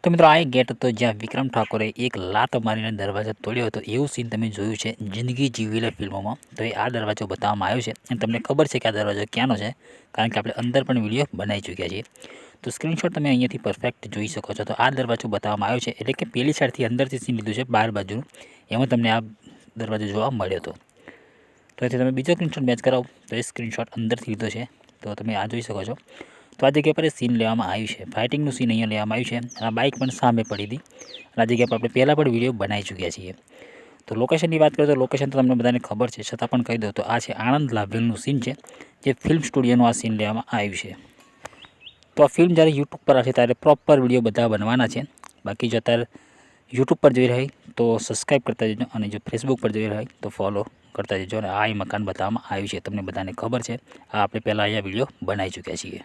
તો મિત્રો આ એક ગેટ હતો જ્યાં વિક્રમ ઠાકોરે એક લાત મારીને દરવાજો તોડ્યો હતો. એવું સીન તમે જોયું છે જિંદગી જીવી લે ફિલ્મોમાં. તો એ આ દરવાજો બતાવવામાં આવ્યો છે અને તમને ખબર છે કે આ દરવાજો ક્યાંનો છે, કારણ કે આપણે અંદર પણ વિડીયો બનાવી ચૂક્યા છીએ. તો સ્ક્રીનશોટ તમે અહીંયાથી પરફેક્ટ જોઈ શકો છો. તો આ દરવાજો બતાવવામાં આવ્યો છે, એટલે કે પેલી સાઈડથી અંદરથી સીન લીધું છે બહાર બાજુનું, એમાં તમને આ દરવાજો જોવા મળ્યો હતો. તો એથી તમે બીજો સ્ક્રીનશોટ મેચ કરાવો તો એ સ્ક્રીનશોટ અંદરથી લીધો છે. તો તમે આ જોઈ શકો છો. તો આ જગ્યા પર સીન લેવામાં આવ્યું છે, ફાઇટિંગનું સીન અહીંયા લેવામાં આવ્યું છે. આ બાઇક પણ સામે પડી હતી અને આ જગ્યા પર આપણે પહેલાં પણ વિડીયો બનાવી ચૂક્યા છીએ. તો લોકેશનની વાત કરીએ તો લોકેશન તો તમને બધાને ખબર છે, છતાં પણ કહી દો તો આ છે આણંદ લાભેલનું સીન છે, જે ફિલ્મ સ્ટુડિયોનું આ સીન લેવામાં આવ્યું છે. તો આ ફિલ્મ જ્યારે યુટ્યુબ પર આવશે ત્યારે પ્રોપર વિડીયો બધા બનવાના છે. બાકી જો અત્યારે યુટ્યુબ પર જોઈ રહી તો સબસ્ક્રાઈબ કરતા જજો, અને જો ફેસબુક પર જોઈ રહી તો ફોલો કરતા જજો. અને આ મકાન બતાવવામાં આવ્યું છે, તમને બધાને ખબર છે, આ આપણે પહેલાં અહીંયા વિડીયો બનાવી ચૂક્યા છીએ.